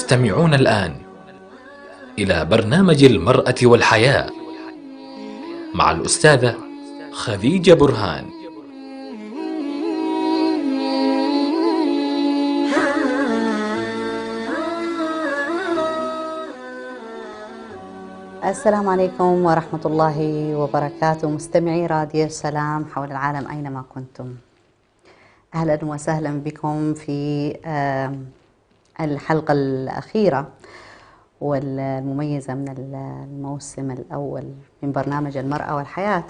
تستمعون الآن إلى برنامج المرأة والحياة مع الأستاذة خديجة برهان. السلام عليكم ورحمة الله وبركاته، مستمعي راديو السلام حول العالم أينما كنتم. أهلا وسهلا بكم في الحلقة الأخيرة والمميزة من الموسم الأول من برنامج المرأة والحياة.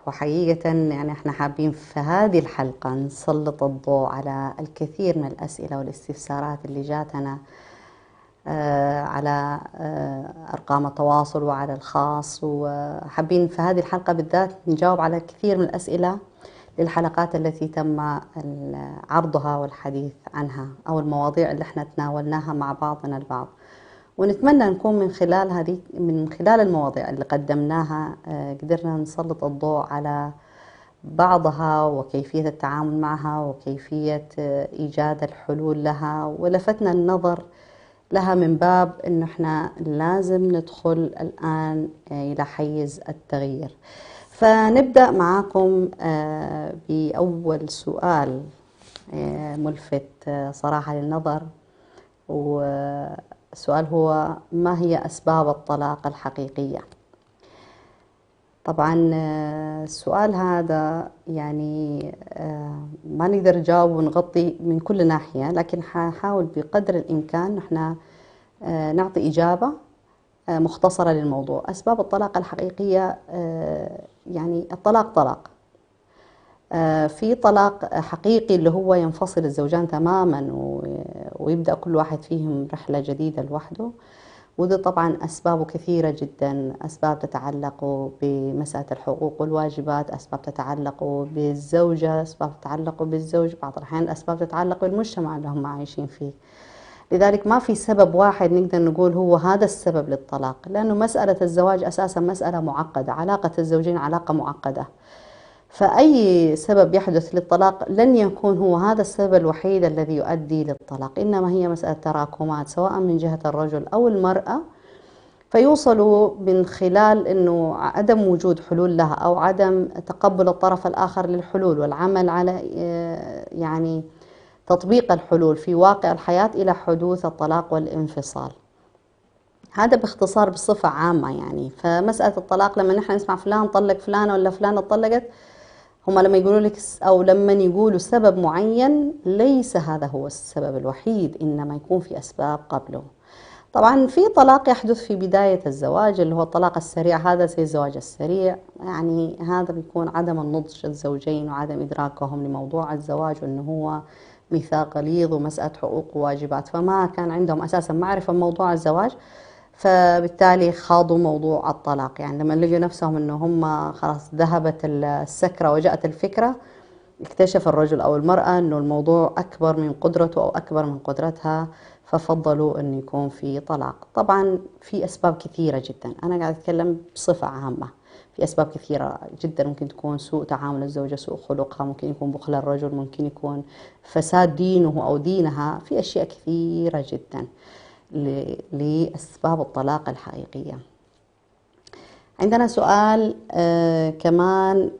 وحقيقة يعني احنا حابين في هذه الحلقة نسلط الضوء على الكثير من الأسئلة والاستفسارات اللي جاتنا على أرقام التواصل وعلى الخاص، وحابين في هذه الحلقة بالذات نجاوب على كثير من الأسئلة للحلقات التي تم عرضها والحديث عنها أو المواضيع اللي احنا تناولناها مع بعضنا البعض. ونتمنى نكون من خلال المواضيع اللي قدمناها قدرنا نسلط الضوء على بعضها وكيفية التعامل معها وكيفية إيجاد الحلول لها، ولفتنا النظر لها من باب إنه إحنا لازم ندخل الآن إلى حيز التغيير. فنبدأ معاكم بأول سؤال ملفت صراحة للنظر، والسؤال هو: ما هي أسباب الطلاق الحقيقية؟ طبعا السؤال هذا يعني ما نقدر نجاوب ونغطي من كل ناحية، لكن حنحاول بقدر الإمكان نحن نعطي إجابة مختصرة للموضوع. أسباب الطلاق الحقيقية يعني الطلاق طلاق، في طلاق حقيقي اللي هو ينفصل الزوجان تماما ويبدأ كل واحد فيهم رحلة جديدة لوحده، وده طبعا أسبابه كثيرة جدا. أسباب تتعلق بمسألة الحقوق والواجبات، أسباب تتعلق بالزوجة، أسباب تتعلق بالزوج، بعض الأحيان أسباب تتعلق بالمجتمع اللي هم عايشين فيه. لذلك ما في سبب واحد نقدر نقول هو هذا السبب للطلاق، لأنه مسألة الزواج أساسا مسألة معقدة، علاقة الزوجين علاقة معقدة، فأي سبب يحدث للطلاق لن يكون هو هذا السبب الوحيد الذي يؤدي للطلاق، إنما هي مسألة تراكمات سواء من جهة الرجل أو المرأة، فيوصلوا من خلال أنه عدم وجود حلول لها أو عدم تقبل الطرف الآخر للحلول والعمل على يعني تطبيق الحلول في واقع الحياة إلى حدوث الطلاق والانفصال. هذا باختصار بصفة عامة يعني. فمسألة الطلاق لما نحن نسمع فلان طلق فلانة ولا فلانة طلقت، هم لما يقولوا لك أو لما يقولوا سبب معين ليس هذا هو السبب الوحيد، إنما يكون في أسباب قبله. طبعا في طلاق يحدث في بداية الزواج اللي هو الطلاق السريع، هذا زي الزواج السريع، يعني هذا بيكون عدم النضج الزوجين وعدم إدراكهم لموضوع الزواج وأنه هو ميثاق غليظ ومسألة حقوق وواجبات، فما كان عندهم أساسا معرفة بموضوع الزواج، فبالتالي خاضوا موضوع الطلاق. يعني لما لقوا نفسهم أنه هم خلاص ذهبت السكرة وجاءت الفكرة، اكتشف الرجل أو المرأة أنه الموضوع أكبر من قدرته أو أكبر من قدرتها، ففضلوا أن يكون في طلاق. طبعا في أسباب كثيرة جدا، أنا قاعد أتكلم بصفة عامة. في أسباب كثيرة جدا، ممكن تكون سوء تعامل الزوجة، سوء خلقها، ممكن يكون بخل الرجل، ممكن يكون فساد دينه أو دينها، في أشياء كثيرة جدا لأسباب الطلاق الحقيقية. عندنا سؤال كمان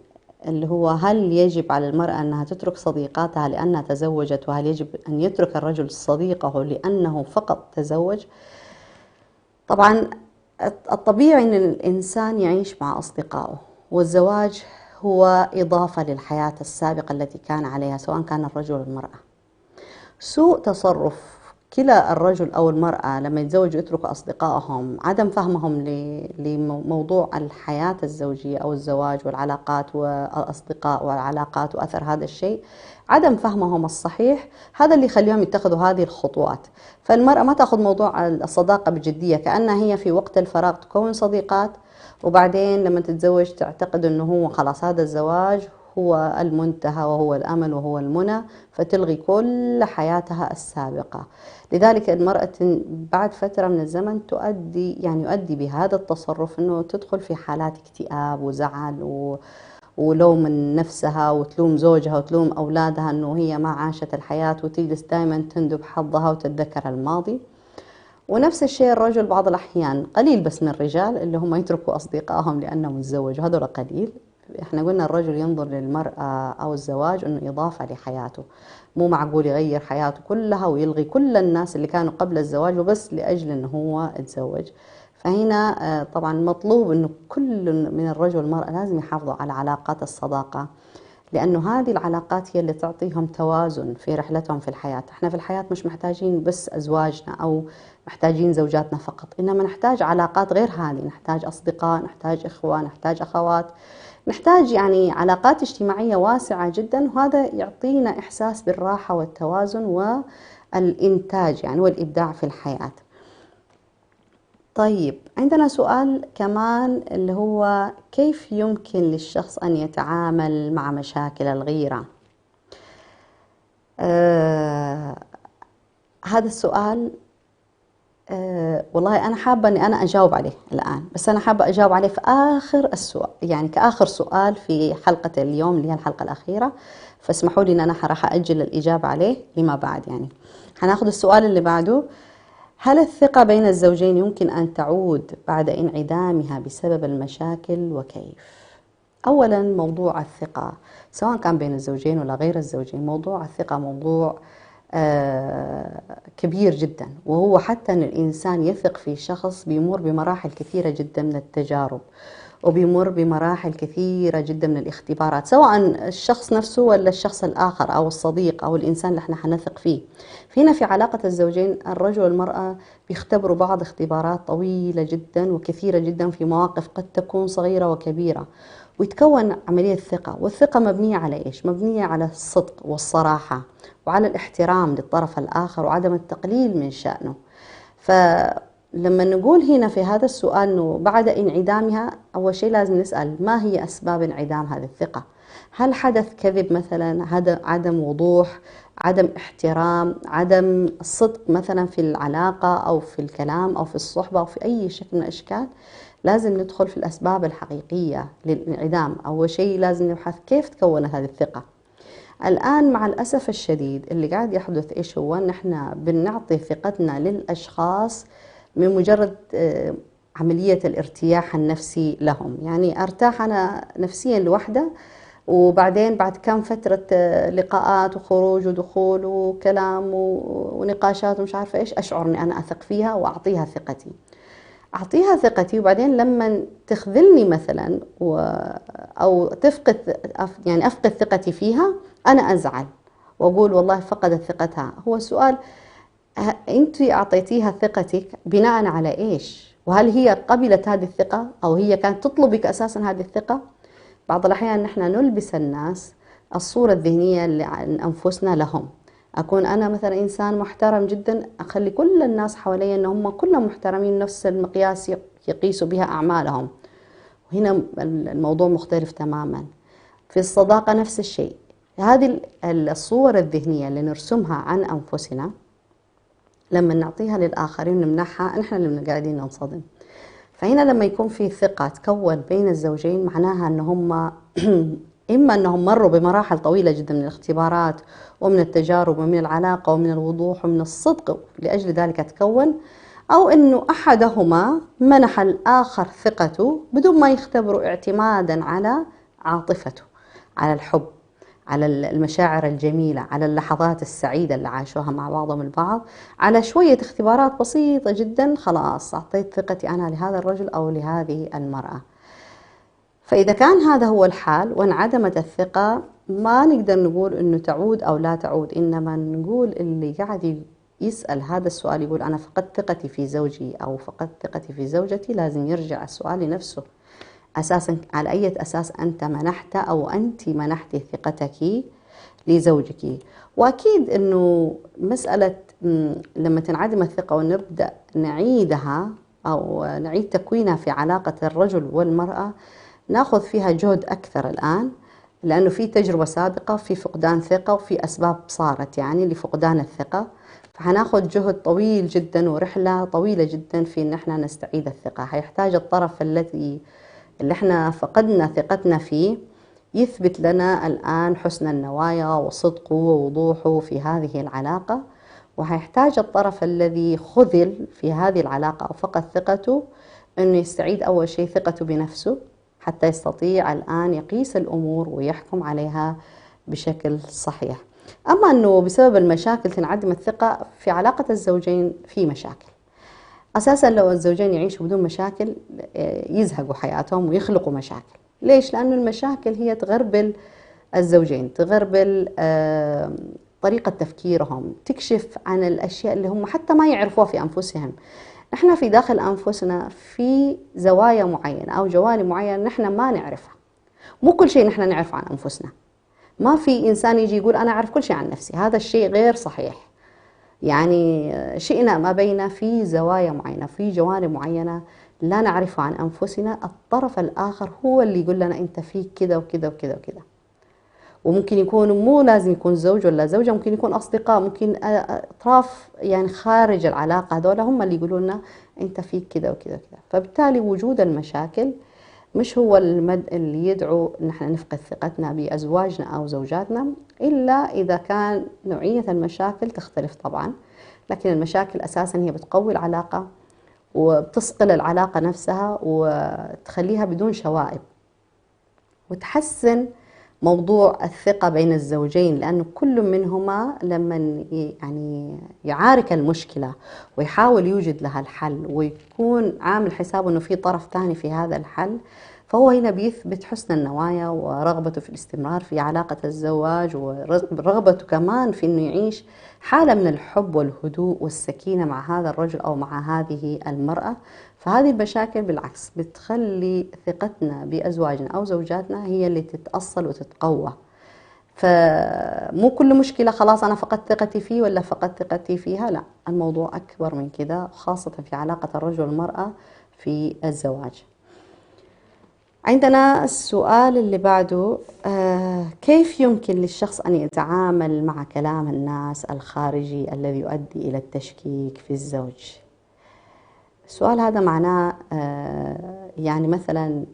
اللي هو: هل يجب على المرأة أنها تترك صديقاتها لأنها تزوجت، وهل يجب أن يترك الرجل صديقه لأنه فقط تزوج؟ طبعا الطبيعي أن الإنسان يعيش مع أصدقائه، والزواج هو إضافة للحياة السابقة التي كان عليها سواء كان الرجل أو المرأة. سوء تصرف كلا الرجل أو المرأة لما يتزوجوا يتركوا أصدقائهم، عدم فهمهم لموضوع الحياة الزوجية أو الزواج والعلاقات والأصدقاء والعلاقات وأثر هذا الشيء، عدم فهمهم الصحيح هذا اللي يخليهم يتخذوا هذه الخطوات. فالمرأة ما تأخذ موضوع الصداقة بجدية، كأنها هي في وقت الفراغ تكون صديقات، وبعدين لما تتزوج تعتقد أنه هو خلاص هذا الزواج هو المنتهى وهو الأمل وهو المنى، فتلغي كل حياتها السابقة. لذلك المرأة بعد فترة من الزمن يؤدي بهذا التصرف أنه تدخل في حالات اكتئاب وزعل ولوم من نفسها وتلوم زوجها وتلوم أولادها أنه هي ما عاشت الحياة، وتجلس دائما تندب حظها وتتذكر الماضي. ونفس الشيء الرجل بعض الأحيان، قليل بس من الرجال اللي هم يتركوا أصدقائهم لأنهم تزوجوا، هذول قليل. احنا قلنا الرجل ينظر للمرأة أو الزواج أنه إضافة لحياته، مو معقول يغير حياته كلها ويلغي كل الناس اللي كانوا قبل الزواج وبس لأجل أنه هو يتزوج. فهنا طبعا مطلوب أنه كل من الرجل والمرأة لازم يحافظوا على علاقات الصداقة، لأنه هذه العلاقات هي اللي تعطيهم توازن في رحلتهم في الحياة. احنا في الحياة مش محتاجين بس أزواجنا أو محتاجين زوجاتنا فقط، إنما نحتاج علاقات غير هذه، نحتاج أصدقاء، نحتاج إخوة، نحتاج أخوات، نحتاج يعني علاقات اجتماعية واسعة جدا، وهذا يعطينا إحساس بالراحة والتوازن والإنتاج يعني والإبداع في الحياة. طيب عندنا سؤال كمان اللي هو كيف يمكن للشخص أن يتعامل مع مشاكل الغيرة؟ هذا السؤال والله أنا حابة أني أنا أجاوب عليه الآن، بس أنا حابة أجاوب عليه في آخر السؤال، يعني كآخر سؤال في حلقة اليوم اللي هي الحلقة الأخيرة، فاسمحوا لي أن أنا راح أجل الإجابة عليه لما بعد. يعني هناخذ السؤال اللي بعده: هل الثقة بين الزوجين يمكن أن تعود بعد انعدامها بسبب المشاكل وكيف؟ أولا موضوع الثقة سواء كان بين الزوجين ولا غير الزوجين، موضوع الثقة موضوع كبير جدا، وهو حتى أن الإنسان يثق في شخص بيمر بمراحل كثيرة جدا من التجارب وبيمر بمراحل كثيرة جدا من الاختبارات، سواء الشخص نفسه ولا الشخص الآخر أو الصديق أو الإنسان اللي احنا حنثق فيه. فينا في علاقة الزوجين الرجل والمرأة بيختبروا بعض اختبارات طويلة جدا وكثيرة جدا في مواقف قد تكون صغيرة وكبيرة، ويتكون عملية ثقة. والثقة مبنية على إيش؟ مبنية على الصدق والصراحة وعلى الاحترام للطرف الآخر وعدم التقليل من شأنه. فلما نقول هنا في هذا السؤال أنه بعد انعدامها، أول شيء لازم نسأل ما هي أسباب انعدام هذه الثقة؟ هل حدث كذب مثلا، عدم وضوح، عدم احترام، عدم صدق مثلا في العلاقة أو في الكلام أو في الصحبة أو في أي شكل من الأشكال؟ لازم ندخل في الأسباب الحقيقية للانعدام. أول شيء لازم نبحث كيف تكونت هذه الثقة. الآن مع الأسف الشديد اللي قاعد يحدث إيش هو؟ نحن بنعطي ثقتنا للأشخاص من مجرد عملية الارتياح النفسي لهم. يعني أرتاح أنا نفسيا لوحدة، وبعدين بعد كم فترة لقاءات وخروج ودخول وكلام ونقاشات ومش عارفة إيش، أشعر أني أنا أثق فيها وأعطيها ثقتي. أعطيها ثقتي وبعدين لما تخذلني مثلا أو تفقد، يعني أفقد ثقتي فيها، أنا أزعل وأقول والله فقدت ثقتها. هو سؤال أنت أعطيتيها ثقتك بناء على إيش؟ وهل هي قبلت هذه الثقة أو هي كانت تطلبك أساسا هذه الثقة؟ بعض الأحيان نحن نلبس الناس الصورة الذهنية اللي عن أنفسنا لهم. أكون أنا مثلا إنسان محترم جدا، أخلي كل الناس حوالي أن هم كلهم محترمين، نفس المقياس يقيسوا بها أعمالهم. وهنا الموضوع مختلف تماما. في الصداقة نفس الشيء. هذه الصور الذهنية اللي نرسمها عن أنفسنا لما نعطيها للآخرين نمنحها، نحن اللي قاعدين ننصدم. فهنا لما يكون في ثقة تكون بين الزوجين، معناها أن هم إما أنهم مروا بمراحل طويلة جدا من الاختبارات ومن التجارب ومن العلاقة ومن الوضوح ومن الصدق لأجل ذلك تكون، أو أنه أحدهما منح الآخر ثقته بدون ما يختبروا اعتمادا على عاطفته، على الحب، على المشاعر الجميلة، على اللحظات السعيدة اللي عاشوها مع بعضهم البعض، على شوية اختبارات بسيطة جدا، خلاص أعطيت ثقتي أنا لهذا الرجل أو لهذه المرأة. فإذا كان هذا هو الحال وانعدمت الثقة، ما نقدر نقول أنه تعود أو لا تعود، إنما نقول اللي قاعد يسأل هذا السؤال يقول أنا فقدت ثقتي في زوجي أو فقدت ثقتي في زوجتي، لازم يرجع السؤال لنفسه. أساسا على أي أساس أنت منحت أو أنت منحت ثقتك لزوجك؟ وأكيد أنه مسألة لما تنعدم الثقة ونبدأ نعيدها أو نعيد تكوينها في علاقة الرجل والمرأة، ناخذ فيها جهد أكثر الآن، لأنه في تجربة سابقة في فقدان ثقة وفي أسباب صارت يعني لفقدان الثقة، فهناخذ جهد طويل جدا ورحلة طويلة جدا في إن احنا نستعيد الثقة. هيحتاج الطرف اللي احنا فقدنا ثقتنا فيه يثبت لنا الآن حسن النوايا وصدقه ووضوحه في هذه العلاقة، وهيحتاج الطرف الذي خذل في هذه العلاقة أو فقد ثقته أنه يستعيد أول شيء ثقته بنفسه حتى يستطيع الآن يقيس الأمور ويحكم عليها بشكل صحيح. أما أنه بسبب المشاكل تنعدم الثقة في علاقة الزوجين، في مشاكل أساسا لو الزوجين يعيشوا بدون مشاكل يزهقوا حياتهم ويخلقوا مشاكل. ليش؟ لأن المشاكل هي تغربل الزوجين، تغربل طريقة تفكيرهم، تكشف عن الأشياء اللي هم حتى ما يعرفوها في أنفسهم. نحن في داخل أنفسنا في زوايا معينة أو جوانب معينة نحن ما نعرفها. مو كل شيء نحن نعرفه عن أنفسنا. ما في إنسان يجي يقول أنا أعرف كل شيء عن نفسي، هذا الشيء غير صحيح. يعني شئنا ما بين في زوايا معينة، في جوانب معينة لا نعرفها عن أنفسنا، الطرف الآخر هو اللي يقول لنا أنت فيك كذا وكذا وكذا وكذا. وممكن يكون مو لازم يكون زوج ولا زوجة، ممكن يكون أصدقاء، ممكن أطراف يعني خارج العلاقة، هذول هم اللي يقولون لنا أنت فيك كذا وكذا وكذا. فبالتالي وجود المشاكل مش هو اللي يدعو نحن نفقد ثقتنا بأزواجنا أو زوجاتنا، إلا إذا كان نوعية المشاكل تختلف طبعا. لكن المشاكل أساسا هي بتقوي العلاقة وبتصقل العلاقة نفسها وتخليها بدون شوائب، وتحسن موضوع الثقة بين الزوجين، لأنه كل منهما لما يعني يعارك المشكلة ويحاول يوجد لها الحل ويكون عامل حسابه أنه في طرف ثاني في هذا الحل، فهو هنا بيثبت حسن النوايا ورغبته في الاستمرار في علاقة الزواج، ورغبته كمان في أنه يعيش حالة من الحب والهدوء والسكينة مع هذا الرجل أو مع هذه المرأة. فهذه المشاكل بالعكس بتخلي ثقتنا بأزواجنا أو زوجاتنا هي اللي تتأصل وتتقوى. فمو كل مشكلة خلاص أنا فقدت ثقتي فيه ولا فقدت ثقتي فيها، لا، الموضوع أكبر من كده، خاصة في علاقة الرجل والمرأة في الزواج. عندنا السؤال اللي بعده، كيف يمكن للشخص أن يتعامل مع كلام الناس الخارجي الذي يؤدي إلى التشكيك في الزوج؟ السؤال هذا معناه يعني مثلا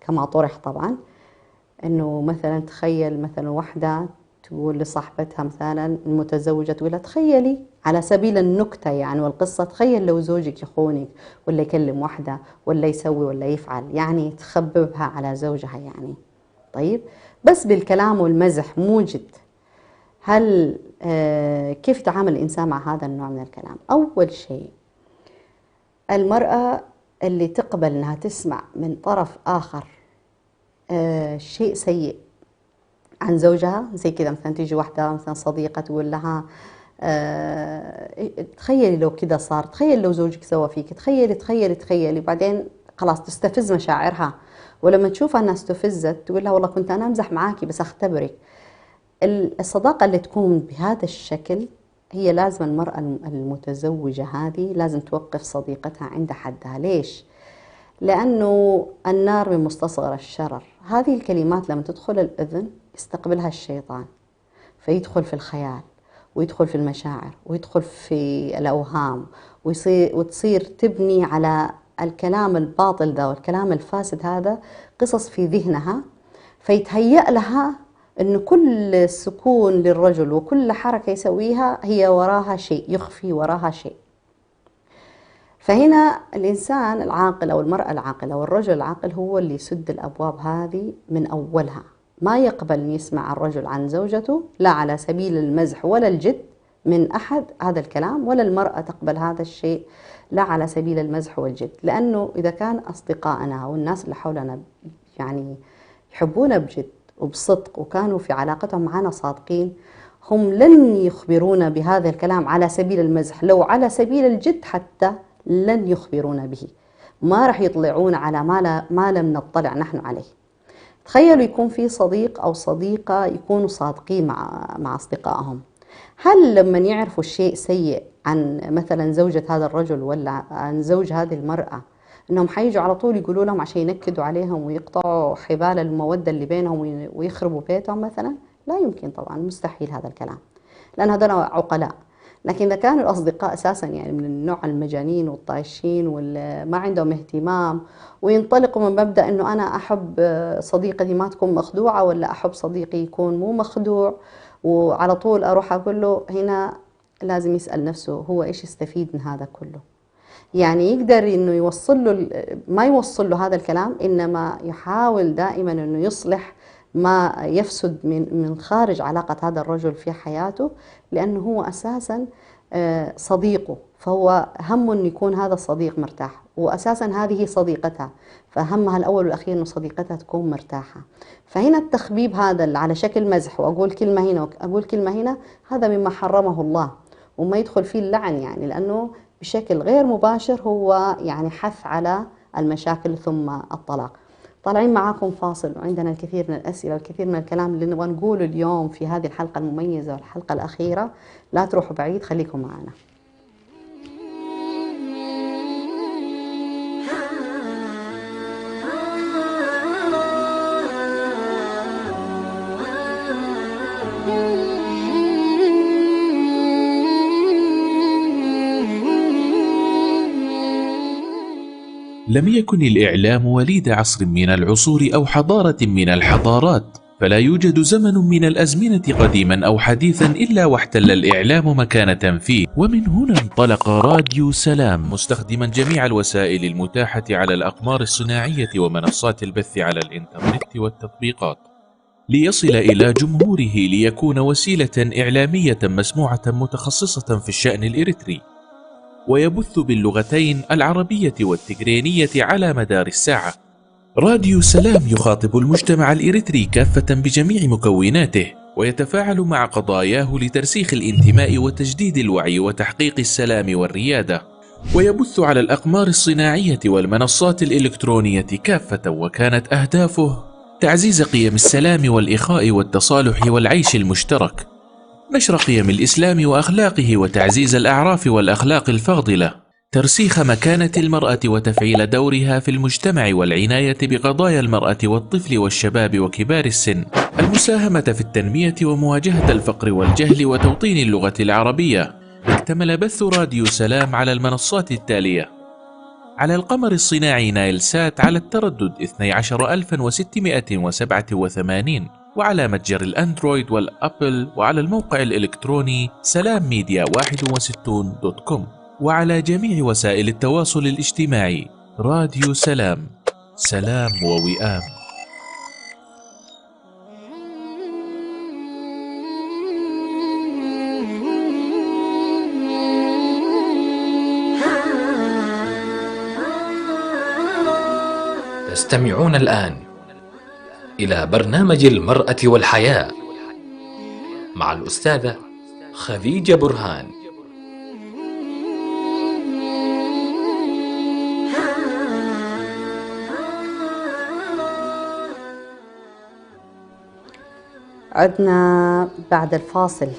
كما طرح طبعا، انه مثلا تخيل مثلا واحدة تقول لصاحبتها مثلا المتزوجة، تقول لها تخيلي على سبيل النكتة يعني والقصة، تخيل لو زوجك يخونك ولا يكلم واحدة ولا يسوي ولا يفعل، يعني تخببها على زوجها يعني. طيب بس بالكلام والمزح موجد. هل كيف يتعامل الإنسان مع هذا النوع من الكلام؟ أول شيء المرأة اللي تقبل أنها تسمع من طرف آخر شيء سيء عن زوجها، زي كذا مثلا تيجي واحدة مثلا صديقة تقول لها تخيلي لو كذا صار، تخيل لو زوجك سوى فيك، تخيلي تخيلي تخيلي، بعدين خلاص تستفز مشاعرها، ولما تشوفها أنها استفزت تقول لها والله كنت أنا أمزح معاكي بس أختبرك. الصداقة اللي تكون بهذا الشكل هي لازم المرأة المتزوجة هذه لازم توقف صديقتها عند حدها. ليش؟ لأنه النار من مستصغر الشرر. هذه الكلمات لما تدخل الأذن يستقبلها الشيطان، فيدخل في الخيال ويدخل في المشاعر ويدخل في الأوهام، وتصير تبني على الكلام الباطل ذا والكلام الفاسد هذا قصص في ذهنها، فيتهيأ لها أن كل سكون للرجل وكل حركة يسويها هي وراها شيء، يخفي وراها شيء. فهنا الإنسان العاقل أو المرأة العاقلة أو الرجل العاقل هو اللي يسد الأبواب هذه من أولها، ما يقبل أن يسمع الرجل عن زوجته لا على سبيل المزح ولا الجد من أحد هذا الكلام، ولا المرأة تقبل هذا الشيء لا على سبيل المزح والجد. لأنه إذا كان أصدقائنا أو الناس اللي حولنا يعني يحبونا بجد وبصدق وكانوا في علاقتهم معنا صادقين، هم لن يخبرونا بهذا الكلام على سبيل المزح، لو على سبيل الجد حتى لن يخبرونا به، ما راح يطلعون على ما لم نطلع نحن عليه. تخيلوا يكون في صديق أو صديقة يكونوا صادقين مع أصدقائهم، هل لما يعرفوا شيء سيء عن مثلا زوجة هذا الرجل ولا عن زوج هذه المرأة انهم حيجوا على طول يقولوا لهم عشان ينكدوا عليهم ويقطعوا حبال المودة اللي بينهم ويخربوا بيتهم مثلا؟ لا يمكن طبعا، مستحيل هذا الكلام، لأن هذول عقلاء. لكن إذا كانوا الأصدقاء أساسا يعني من النوع المجانين والطايشين واللي ما عندهم اهتمام، وينطلقوا من مبدأ إنه أنا أحب صديقتي ما تكون مخدوعة، ولا أحب صديقي يكون مو مخدوع، وعلى طول أروح أقول له، هنا لازم يسأل نفسه هو إيش يستفيد من هذا كله. يعني يقدر إنه يوصل له، ما يوصل له هذا الكلام، إنما يحاول دائما إنه يصلح ما يفسد من خارج علاقة هذا الرجل في حياته، لأنه هو أساسا صديقه، فهو همه أن يكون هذا الصديق مرتاح، وأساسا هذه صديقتها، فهمها الأول والأخير أنه صديقتها تكون مرتاحة. فهنا التخبيب هذا اللي على شكل مزح، وأقول كلمة هنا وأقول كلمة هنا، هذا مما حرمه الله، وما يدخل فيه اللعن يعني، لأنه بشكل غير مباشر هو يعني حث على المشاكل ثم الطلاق. طالعين معاكم فاصل، وعندنا الكثير من الأسئلة والكثير من الكلام اللي نبغى نقوله اليوم في هذه الحلقة المميزة والحلقة الأخيرة. لا تروحوا بعيد، خليكم معنا. لم يكن الإعلام وليد عصر من العصور أو حضارة من الحضارات، فلا يوجد زمن من الأزمنة قديما أو حديثا إلا واحتل الإعلام مكانة فيه. ومن هنا انطلق راديو سلام مستخدما جميع الوسائل المتاحة على الأقمار الصناعية ومنصات البث على الإنترنت والتطبيقات، ليصل إلى جمهوره، ليكون وسيلة إعلامية مسموعة متخصصة في الشأن الإريتري، ويبث باللغتين العربية والتجرينية على مدار الساعة. راديو سلام يخاطب المجتمع الإريتري كافة بجميع مكوناته، ويتفاعل مع قضاياه لترسيخ الانتماء وتجديد الوعي وتحقيق السلام والريادة، ويبث على الأقمار الصناعية والمنصات الإلكترونية كافة، وكانت أهدافه تعزيز قيم السلام والإخاء والتصالح والعيش المشترك، نشر قيم الإسلام وأخلاقه وتعزيز الأعراف والأخلاق الفاضلة، ترسيخ مكانة المرأة وتفعيل دورها في المجتمع والعناية بقضايا المرأة والطفل والشباب وكبار السن، المساهمة في التنمية ومواجهة الفقر والجهل وتوطين اللغة العربية. اكتمل بث راديو سلام على المنصات التالية: على القمر الصناعي نايل سات على التردد 12687، وعلى متجر الأندرويد والأبل، وعلى الموقع الإلكتروني سلامميديا61.com، وعلى جميع وسائل التواصل الاجتماعي. راديو سلام، سلام ووئام. تستمعون الآن إلى برنامج المرأة والحياة مع الأستاذة خديجة برهان. عدنا بعد الفاصل.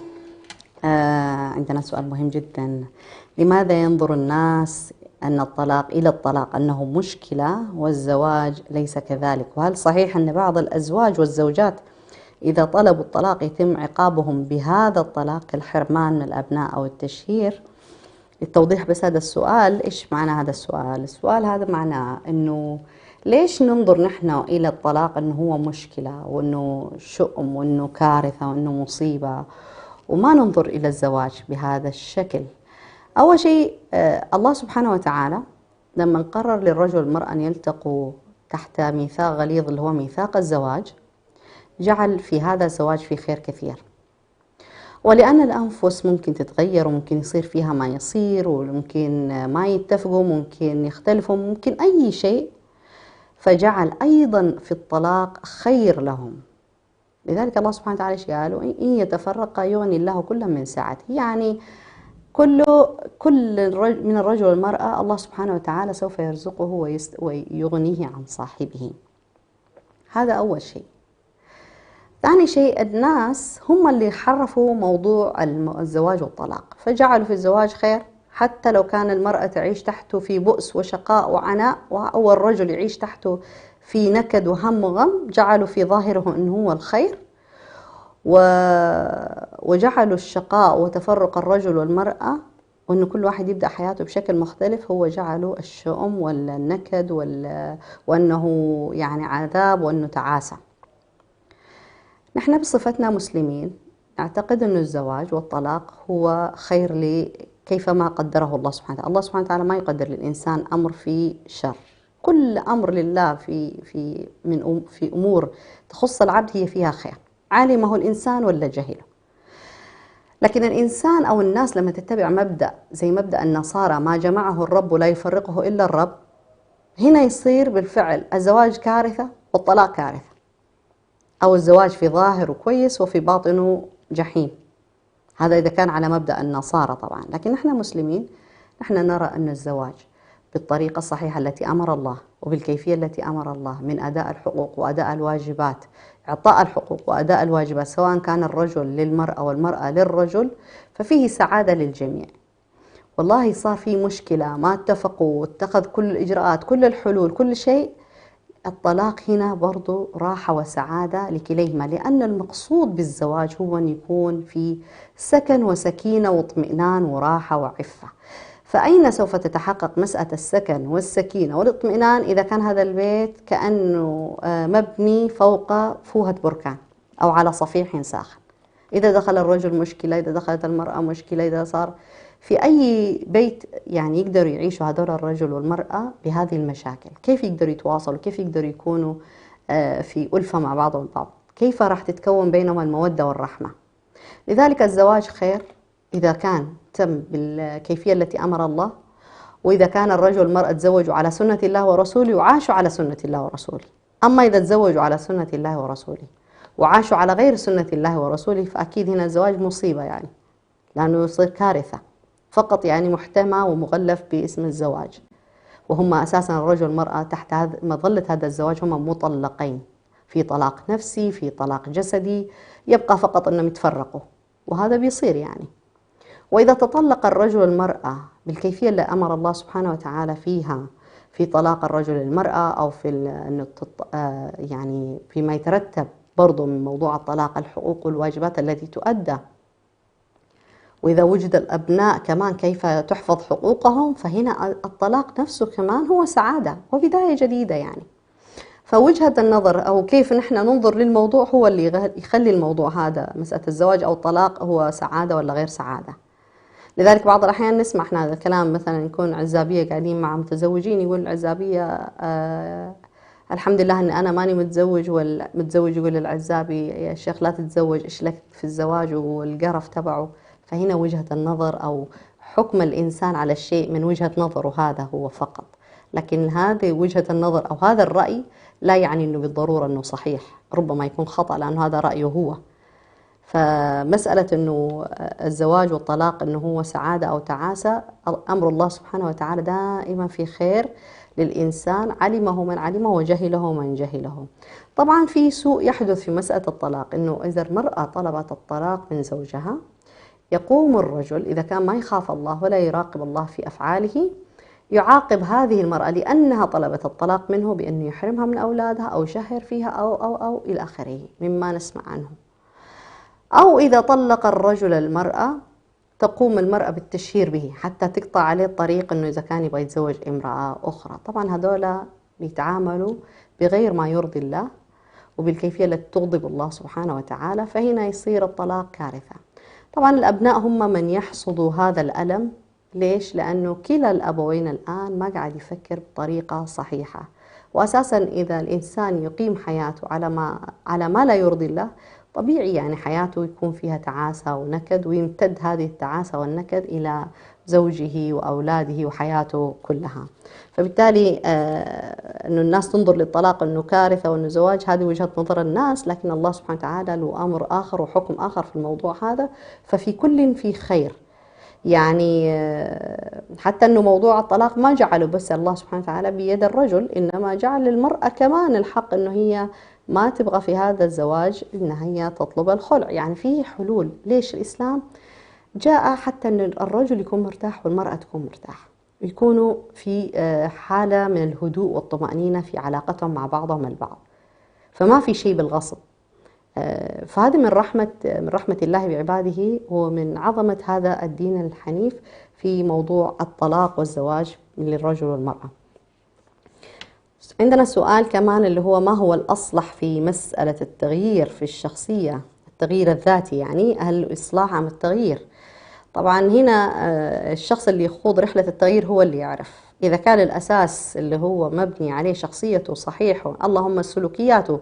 عندنا سؤال مهم جدا: لماذا ينظر الناس أن إلى الطلاق أنه مشكلة والزواج ليس كذلك؟ وهل صحيح أن بعض الأزواج والزوجات إذا طلبوا الطلاق يتم عقابهم بهذا الطلاق كالحرمان من الأبناء أو التشهير؟ للتوضيح بس هذا السؤال، إيش معنى هذا السؤال؟ السؤال هذا معناه أنه ليش ننظر نحن إلى الطلاق أنه هو مشكلة وأنه شؤم وأنه كارثة وأنه مصيبة، وما ننظر إلى الزواج بهذا الشكل؟ أول شيء الله سبحانه وتعالى لما قرر للرجل والمرأة أن يلتقوا تحت ميثاق غليظ اللي هو ميثاق الزواج، جعل في هذا الزواج في خير كثير. ولأن الأنفس ممكن تتغير، وممكن يصير فيها ما يصير، وممكن ما يتفقوا، ممكن يختلفوا، ممكن أي شيء، فجعل أيضا في الطلاق خير لهم. لذلك الله سبحانه وتعالى قالوا: إن يتفرقا يغني الله كلا من سعته. يعني كل من الرجل والمرأة الله سبحانه وتعالى سوف يرزقه ويغنيه عن صاحبه. هذا أول شيء. ثاني شيء، الناس هم اللي حرفوا موضوع الزواج والطلاق، فجعلوا في الزواج خير، حتى لو كان المرأة تعيش تحته في بؤس وشقاء وعناء، أو الرجل يعيش تحته في نكد وهم وغم، جعلوا في ظاهره أنه هو الخير. وجعلوا الشقاء وتفرق الرجل والمرأة وأنه كل واحد يبدأ حياته بشكل مختلف، هو جعلوا الشؤم والنكد وأنه يعني عذاب وأنه تعاسة. نحن بصفتنا مسلمين نعتقد أن الزواج والطلاق هو خير كيفما قدره الله سبحانه وتعالى. الله سبحانه وتعالى ما يقدر للإنسان أمر في شر، كل أمر لله في أمور تخص العبد هي فيها خير، علمه الإنسان ولا جهله. لكن الإنسان أو الناس لما تتبع مبدأ زي مبدأ النصارى ما جمعه الرب لا يفرقه إلا الرب، هنا يصير بالفعل الزواج كارثة والطلاق كارثة، أو الزواج في ظاهره كويس وفي باطنه جحيم. هذا إذا كان على مبدأ النصارى طبعا. لكن نحن مسلمين نحن نرى أن الزواج بالطريقة الصحيحة التي أمر الله وبالكيفية التي أمر الله من أداء الحقوق وأداء الواجبات، إعطاء الحقوق وأداء الواجبات سواء كان الرجل للمرأة والمرأة للرجل، ففيه سعادة للجميع. والله صار في مشكلة ما اتفقوا واتخذ كل الإجراءات كل الحلول كل شيء، الطلاق هنا برضو راحة وسعادة لكليهما، لأن المقصود بالزواج هو أن يكون في سكن وسكينة واطمئنان وراحة وعفة. فأين سوف تتحقق مسألة السكن والسكينة والاطمئنان إذا كان هذا البيت كأنه مبني فوق فوهة بركان أو على صفيح ساخن؟ إذا دخل الرجل مشكلة، إذا دخلت المرأة مشكلة، إذا صار في أي بيت يعني يقدروا يعيشوا هذول الرجل والمرأة بهذه المشاكل، كيف يقدروا يتواصلوا، كيف يقدروا يكونوا في ألفة مع بعضهم البعض، كيف راح تتكون بينهم المودة والرحمة؟ لذلك الزواج خير إذا كان تم بالكيفية التي أمر الله، وإذا كان الرجل والمرأة تزوجوا على سنة الله ورسوله وعاشوا على سنة الله ورسوله. أما إذا تزوجوا على سنة الله ورسوله وعاشوا على غير سنة الله ورسوله فأكيد هنا الزواج مصيبة يعني، لأنه يصير كارثة فقط يعني محتمى ومغلف باسم الزواج، وهم أساسا الرجل والمرأة تحت مظلة هذا الزواج هم مطلقين، في طلاق نفسي في طلاق جسدي، يبقى فقط أنهم يتفرقوا، وهذا بيصير يعني. وإذا تطلق الرجل والمرأة بالكيفية اللي أمر الله سبحانه وتعالى فيها في طلاق الرجل للمرأة أو في يعني فيما يترتب برضو من موضوع الطلاق الحقوق والواجبات التي تؤدى، وإذا وجد الأبناء كمان كيف تحفظ حقوقهم، فهنا الطلاق نفسه كمان هو سعادة وبداية جديدة يعني. فوجهة النظر أو كيف نحن ننظر للموضوع هو اللي يخلي الموضوع هذا مسألة الزواج أو الطلاق هو سعادة ولا غير سعادة. لذلك بعض الأحيان نسمع احنا هذا الكلام، مثلا يكون عزابية قاعدين مع متزوجين يقول العزابية الحمد لله أن أنا ماني متزوج، والمتزوج يقول للعزابي يا شيخ لا تتزوج، إيش لك في الزواج والقرف تبعه. فهنا وجهة النظر أو حكم الإنسان على الشيء من وجهة نظره هذا هو فقط، لكن هذه وجهة النظر أو هذا الرأي لا يعني أنه بالضرورة أنه صحيح، ربما يكون خطأ لأنه هذا رأيه هو. فمسألة أنه الزواج والطلاق أنه هو سعادة أو تعاسة، أمر الله سبحانه وتعالى دائما في خير للإنسان، علمه من علمه وجهله من جهله. طبعا في سوء يحدث في مسألة الطلاق، أنه إذا المرأة طلبت الطلاق من زوجها يقوم الرجل إذا كان ما يخاف الله ولا يراقب الله في أفعاله يعاقب هذه المرأة لأنها طلبت الطلاق منه بأنه يحرمها من أولادها أو يشهر فيها أو إلى آخره مما نسمع عنه. أو إذا طلق الرجل المرأة تقوم المرأة بالتشهير به حتى تقطع عليه الطريق أنه إذا كان يبغى يتزوج امرأة أخرى. طبعا هذولا بيتعاملوا بغير ما يرضي الله وبالكيفية التي تغضب الله سبحانه وتعالى، فهنا يصير الطلاق كارثة. طبعا الأبناء هم من يحصدوا هذا الألم. ليش؟ لأنه كلا الأبوين الآن ما قاعد يفكر بطريقة صحيحة، وأساسا إذا الإنسان يقيم حياته على ما لا يرضي الله طبيعي يعني حياته يكون فيها تعاسة ونكد، ويمتد هذه التعاسة والنكد إلى زوجه وأولاده وحياته كلها. فبالتالي أنه الناس تنظر للطلاق أنه كارثة وأنه زواج، هذه وجهة نظر الناس، لكن الله سبحانه وتعالى له أمر آخر وحكم آخر في الموضوع هذا، ففي كل في خير يعني. حتى أنه موضوع الطلاق ما جعله بس الله سبحانه وتعالى بيد الرجل، إنما جعل للمرأة كمان الحق أنه هي ما تبغى في هذا الزواج إنها هي تطلب الخلع. يعني فيه حلول. ليش الإسلام جاء حتى أن الرجل يكون مرتاح والمرأة تكون مرتاحة، يكونوا في حالة من الهدوء والطمأنينة في علاقتهم مع بعضهم البعض، فما في شيء بالغصب. فهذه من رحمة الله بعباده ومن عظمة هذا الدين الحنيف في موضوع الطلاق والزواج للرجل والمرأة. عندنا سؤال كمان اللي هو ما هو الأصلح في مسألة التغيير في الشخصية، التغيير الذاتي يعني، هل الإصلاح أم التغيير؟ طبعا هنا الشخص اللي يخوض رحلة التغيير هو اللي يعرف. إذا كان الأساس اللي هو مبني عليه شخصيته صحيح، اللهم سلوكياته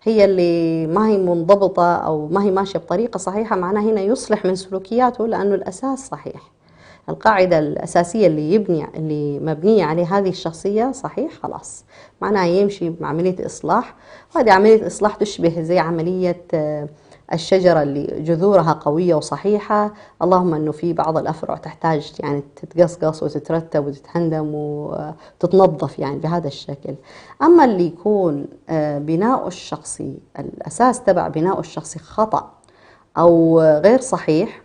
هي اللي ما هي منضبطة أو ما هي ماشية بطريقة صحيحة، معناه هنا يصلح من سلوكياته لأنه الأساس صحيح. القاعدة الأساسية اللي مبنية عليه هذه الشخصية صحيح، خلاص معناها يمشي بعملية إصلاح. وهذه عملية إصلاح تشبه زي عملية الشجرة اللي جذورها قوية وصحيحة، اللهم أنه في بعض الأفرع تحتاج يعني تتقصقص وتترتب وتتهندم وتتنظف يعني بهذا الشكل. أما اللي يكون بناء الشخصي، الأساس تبع بناء الشخصي خطأ أو غير صحيح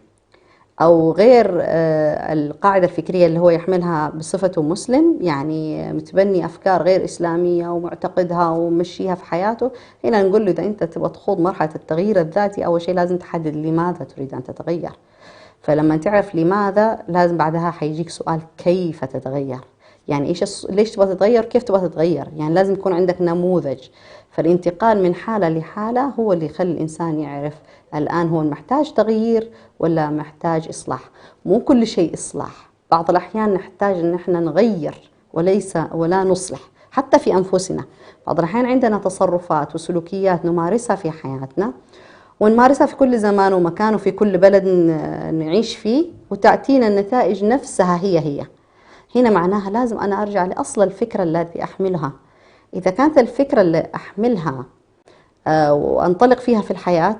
أو غير القاعدة الفكرية اللي هو يحملها بصفته مسلم، يعني متبني أفكار غير إسلامية ومعتقدها ومشيها في حياته، هنا نقول له إذا أنت تبغى تخوض مرحلة التغيير الذاتي أول شيء لازم تحدد لماذا تريد أن تتغير. فلما تعرف لماذا لازم بعدها حيجيك سؤال كيف تتغير، يعني ليش تبغى تتغير، كيف تبغى تتغير، يعني لازم يكون عندك نموذج. فالانتقال من حالة لحالة هو اللي يخلي الإنسان يعرف الآن هو محتاج تغيير ولا محتاج إصلاح. مو كل شيء إصلاح، بعض الأحيان نحتاج أن احنا نغير ولا نصلح حتى في أنفسنا. بعض الأحيان عندنا تصرفات وسلوكيات نمارسها في حياتنا ونمارسها في كل زمان ومكان وفي كل بلد نعيش فيه، وتأتينا النتائج نفسها هي. هنا معناها لازم أنا أرجع لأصل الفكرة التي أحملها. إذا كانت الفكرة اللي أحملها وأنطلق فيها في الحياة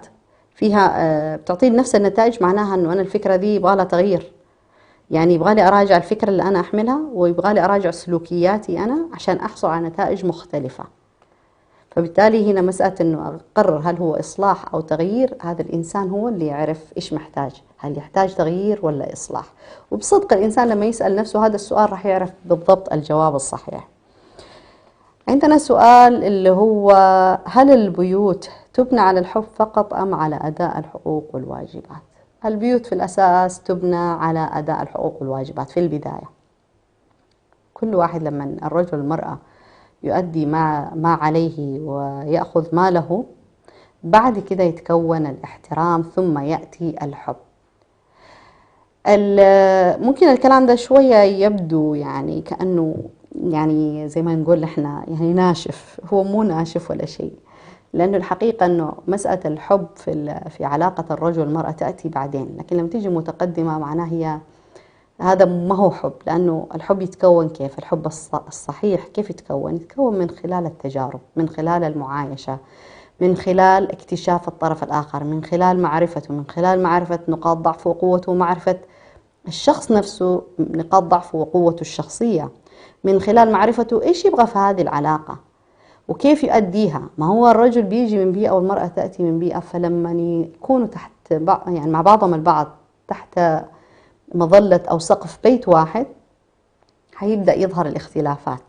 فيها بتعطيني نفس النتائج، معناها أنه أنا الفكرة دي يبغى لها تغيير، يعني يبغى لي أراجع الفكرة اللي أنا أحملها ويبغى لي أراجع سلوكياتي أنا عشان أحصل على نتائج مختلفة. فبالتالي هنا مسألة أنه أقرر هل هو إصلاح أو تغيير، هذا الإنسان هو اللي يعرف إيش محتاج، هل يحتاج تغيير ولا إصلاح. وبصدق الإنسان لما يسأل نفسه هذا السؤال راح يعرف بالضبط الجواب الصحيح. عندنا سؤال اللي هو هل البيوت تبنى على الحب فقط أم على أداء الحقوق والواجبات؟ البيوت في الأساس تبنى على أداء الحقوق والواجبات في البداية. كل واحد لما الرجل والمرأة يؤدي ما عليه ويأخذ ما له، بعد كده يتكون الاحترام ثم يأتي الحب. ممكن الكلام ده شوية يبدو يعني كأنه يعني زي ما نقول احنا يعني ناشف، هو مو ناشف ولا شيء، لأنه الحقيقة أنه مسألة الحب في علاقة الرجل والمرأة تأتي بعدين، لكن لما تيجي متقدمة معناه هي هذا ما هو حب. لأنه الحب يتكون كيف؟ الحب الصحيح كيف يتكون؟ يتكون من خلال التجارب، من خلال المعايشة، من خلال اكتشاف الطرف الآخر، من خلال معرفته، من خلال معرفة نقاط ضعفه وقوته، ومعرفة الشخص نفسه نقاط ضعفه وقوته الشخصية، من خلال معرفته إيش يبغى في هذه العلاقة وكيف يؤديها. ما هو الرجل بيجي من بيئة والمرأة تأتي من بيئة، فلما يكونوا تحت يعني مع بعضهم البعض تحت مظلة أو سقف بيت واحد هيبدأ يظهر الاختلافات.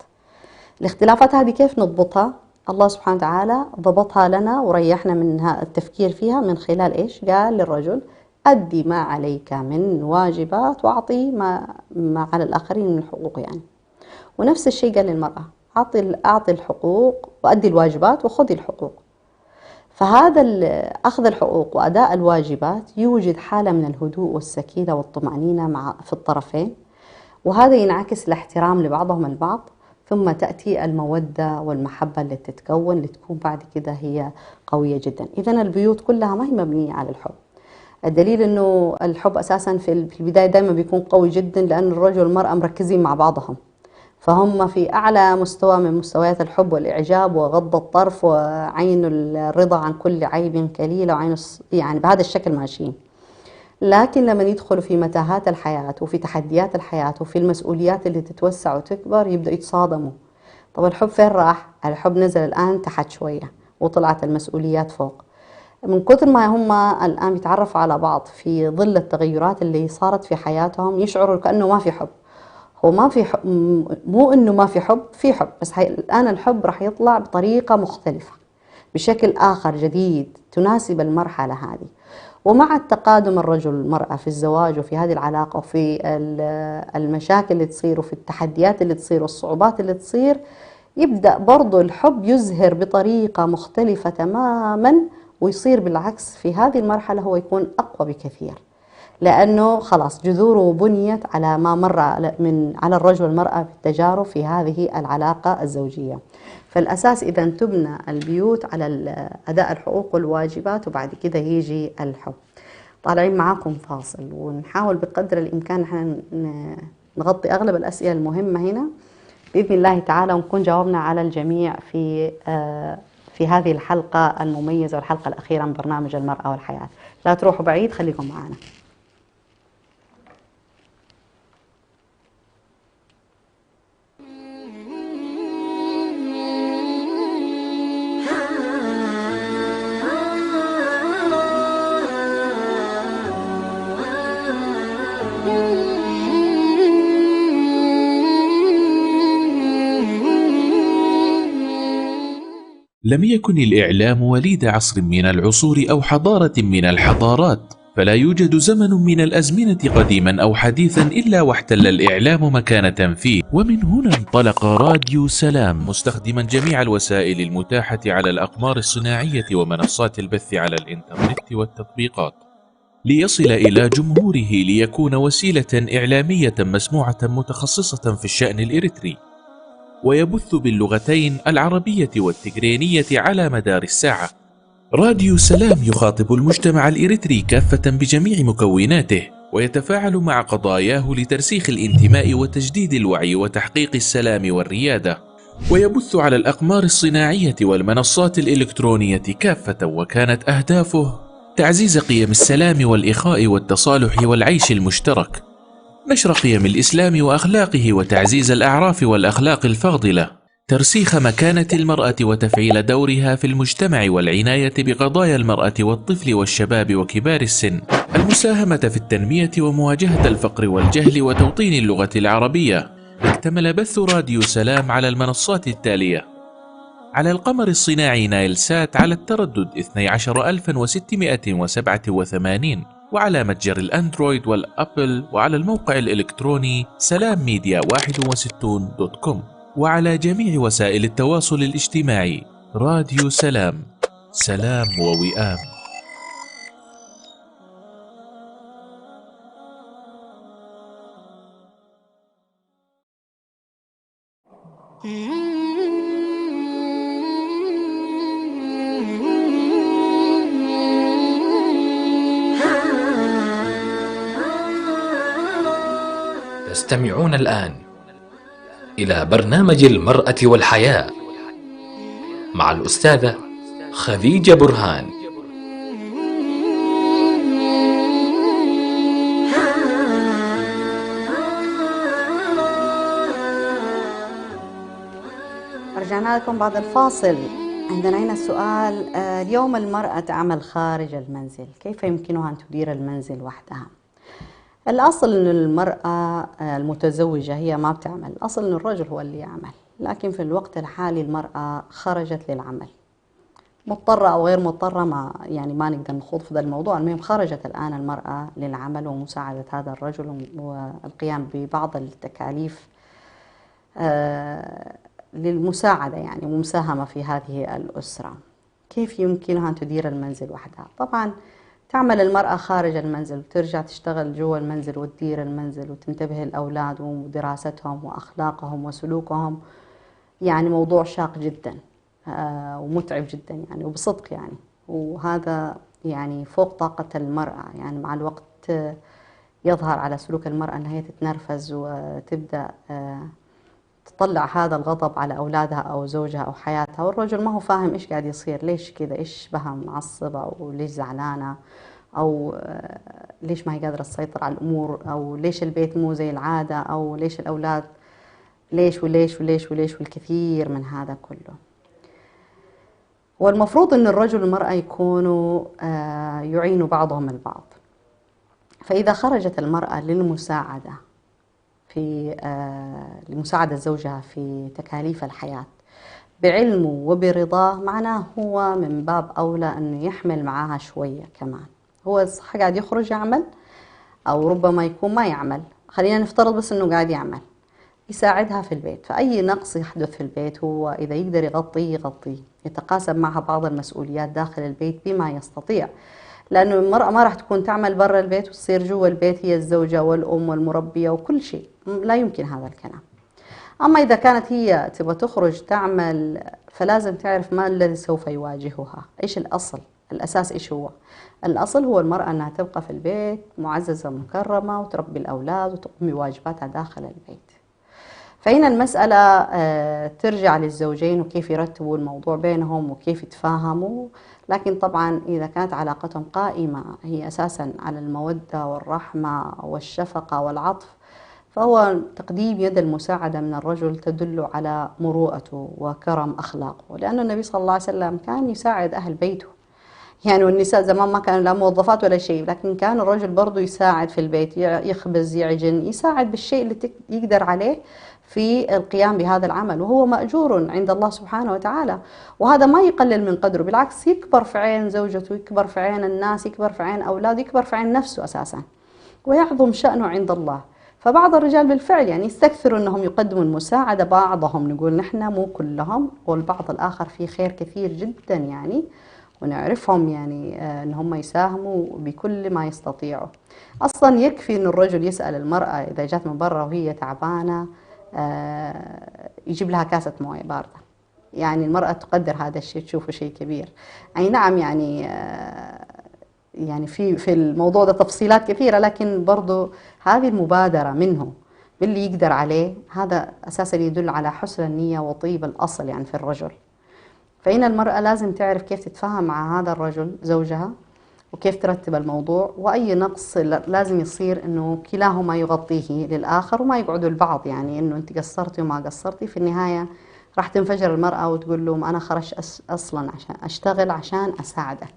الاختلافات هذه كيف نضبطها؟ الله سبحانه وتعالى ضبطها لنا وريحنا من التفكير فيها من خلال إيش؟ قال للرجل أدي ما عليك من واجبات وأعطي ما على الآخرين من حقوق يعني. ونفس الشيء قال للمرأة أعطي الحقوق وأدي الواجبات وخذي الحقوق. فهذا أخذ الحقوق وأداء الواجبات يوجد حالة من الهدوء والسكينة والطمأنينة في الطرفين، وهذا ينعكس الاحترام لبعضهم البعض، ثم تأتي المودة والمحبة اللي تتكون اللي تكون بعد كده هي قوية جدا. إذن البيوت كلها ما هي مبنية على الحب. الدليل أنه الحب أساسا في البداية دائما بيكون قوي جدا، لأن الرجل والمرأة مركزين مع بعضهم، فهم في أعلى مستوى من مستويات الحب والإعجاب وغض الطرف وعين الرضا عن كل عيب كليلة وعين يعني بهذا الشكل ماشيين. لكن لما يدخلوا في متاهات الحياة وفي تحديات الحياة وفي المسؤوليات اللي تتوسع وتكبر يبدأ يتصادموا. طب الحب فين راح؟ الحب نزل الآن تحت شوية وطلعت المسؤوليات فوق. من كثر ما هم الآن بيتعرفوا على بعض في ظل التغيرات اللي صارت في حياتهم يشعروا كأنه ما في حب. هو ما في حب، مو إنه ما في حب، في حب، بس الآن الحب راح يطلع بطريقة مختلفة، بشكل آخر جديد تناسب المرحلة هذه. ومع التقادم الرجل والمرأة في الزواج وفي هذه العلاقة وفي المشاكل اللي تصير وفي التحديات اللي تصير والصعوبات اللي تصير، يبدأ برضو الحب يزهر بطريقة مختلفة تماما، ويصير بالعكس في هذه المرحلة هو يكون أقوى بكثير، لأنه خلاص جذوره بنيت على ما مر على الرجل والمرأة في التجارب في هذه العلاقة الزوجية. فالأساس إذا تبنى البيوت على أداء الحقوق والواجبات، وبعد كده يجي الحب. طالعين معاكم فاصل ونحاول بقدر الإمكان نحن نغطي أغلب الأسئلة المهمة هنا بإذن الله تعالى، ونكون جاوبنا على الجميع في هذه الحلقة المميزة والحلقة الأخيرة من برنامج المرأة والحياة. لا تروحوا بعيد، خليكم معنا. لم يكن الإعلام وليد عصر من العصور أو حضارة من الحضارات، فلا يوجد زمن من الأزمنة قديما أو حديثا إلا واحتل الإعلام مكانة فيه. ومن هنا انطلق راديو سلام مستخدما جميع الوسائل المتاحة على الأقمار الصناعية ومنصات البث على الإنترنت والتطبيقات، ليصل إلى جمهوره ليكون وسيلة إعلامية مسموعة متخصصة في الشأن الإريتري، ويبث باللغتين العربية والتجرينية على مدار الساعة. راديو سلام يخاطب المجتمع الإريتري كافة بجميع مكوناته، ويتفاعل مع قضاياه لترسيخ الانتماء وتجديد الوعي وتحقيق السلام والريادة، ويبث على الأقمار الصناعية والمنصات الإلكترونية كافة، وكانت أهدافه تعزيز قيم السلام والإخاء والتصالح والعيش المشترك، نشر قيم الإسلام وأخلاقه وتعزيز الأعراف والأخلاق الفاضلة، ترسيخ مكانة المرأة وتفعيل دورها في المجتمع والعناية بقضايا المرأة والطفل والشباب وكبار السن، المساهمة في التنمية ومواجهة الفقر والجهل وتوطين اللغة العربية. اكتمل بث راديو سلام على المنصات التالية: على القمر الصناعي نايل سات على التردد 12687، وعلى متجر الأندرويد والأبل، وعلى الموقع الإلكتروني سلامميديا61.com، وعلى جميع وسائل التواصل الاجتماعي. راديو سلام، سلام ووئام. تستمعون الآن إلى برنامج المرأة والحياة مع الأستاذة خديجة برهان. رجعنا لكم بعد الفاصل. عندنا هنا السؤال: اليوم المرأة تعمل خارج المنزل، كيف يمكنها أن تدير المنزل وحدها؟ الأصل أن المرأة المتزوجة هي ما بتعمل، الأصل أن الرجل هو اللي يعمل، لكن في الوقت الحالي المرأة خرجت للعمل، مضطرة أو غير مضطرة ما نقدر نخوض في هذا الموضوع. المهم خرجت الآن المرأة للعمل ومساعدة هذا الرجل والقيام ببعض التكاليف للمساعدة ومساهمة في هذه الأسرة. كيف يمكنها أن تدير المنزل وحدها؟ طبعا تعمل المرأة خارج المنزل وترجع تشتغل جوا المنزل وتدير المنزل وتنتبه لأولاد ودراستهم وأخلاقهم وسلوكهم، موضوع شاق جدا ومتعب جدا وبصدق وهذا فوق طاقة المرأة. مع الوقت يظهر على سلوك المرأة أنها هي تتنرفز وتبدأ تطلع هذا الغضب على أولادها أو زوجها أو حياتها، والرجل ما هو فاهم إيش قاعد يصير، ليش كذا، إيش بها معصبة أو ليش زعلانة أو ليش ما هي قادرة تسيطر على الأمور، أو ليش البيت مو زي العادة، أو ليش الأولاد ليش وليش وليش وليش، والكثير من هذا كله. والمفروض أن الرجل والمرأة يكونوا يعينوا بعضهم البعض. فإذا خرجت المرأة للمساعدة لمساعدة زوجها في تكاليف الحياة، بعلمه وبرضاه، معناه هو من باب أولى أنه يحمل معاها شوية كمان. هو صح قاعد يخرج يعمل، أو ربما يكون ما يعمل، خلينا نفترض بس أنه قاعد يعمل، يساعدها في البيت. فأي نقص يحدث في البيت هو إذا يقدر يغطيه، يتقاسم معها بعض المسؤوليات داخل البيت بما يستطيع، لأنه المرأة ما راح تكون تعمل برا البيت وتصير جوا البيت هي الزوجة والأم والمربية وكل شيء، لا يمكن هذا الكلام. أما إذا كانت هي تبغى تخرج تعمل، فلازم تعرف ما الذي سوف يواجهها، إيش الأصل، الأساس إيش هو. الأصل هو المرأة أنها تبقى في البيت معززة مكرمة وتربي الأولاد وتقوم بواجباتها داخل البيت. فهنا المسألة ترجع للزوجين وكيف يرتبوا الموضوع بينهم وكيف يتفاهموا. لكن طبعا إذا كانت علاقتهم قائمة هي أساسا على المودة والرحمة والشفقة والعطف، فهو تقديم يد المساعدة من الرجل تدل على مروءته وكرم أخلاقه، لأن النبي صلى الله عليه وسلم كان يساعد أهل بيته. يعني والنساء زمان ما كانوا لا موظفات ولا شيء، لكن كان الرجل برضو يساعد في البيت، يخبز، يعجن، يساعد بالشيء اللي يقدر عليه في القيام بهذا العمل، وهو مأجور عند الله سبحانه وتعالى. وهذا ما يقلل من قدره، بالعكس يكبر في عين زوجته، يكبر في عين الناس، يكبر في عين أولاده، يكبر في عين نفسه أساسا، ويعظم شأنه عند الله. فبعض الرجال بالفعل يعني يستكثروا أنهم يقدموا المساعدة، بعضهم نقول نحن مو كلهم، والبعض الآخر فيه خير كثير جدا يعني، ونعرفهم يعني أن هم يساهموا بكل ما يستطيعوا. أصلا يكفي أن الرجل يسأل المرأة إذا جات من برا وهي تعبانة يجيب لها كاسة موية باردة. يعني المرأة تقدر هذا الشيء، تشوفه شيء كبير. أي نعم يعني يعني في الموضوع ده تفصيلات كثيرة، لكن برضو هذه المبادرة منه باللي يقدر عليه، هذا أساسا يدل على حسن النية وطيب الأصل يعني في الرجل. فهنا المرأة لازم تعرف كيف تتفاهم مع هذا الرجل زوجها، وكيف ترتب الموضوع، وأي نقص لازم يصير إنه كلاهما يغطيه للآخر، وما يقعدوا البعض يعني إنه أنت قصرتي وما قصرتي. في النهاية راح تنفجر المرأة وتقول لهم أنا خرجت أصلا عشان أشتغل عشان أساعدك،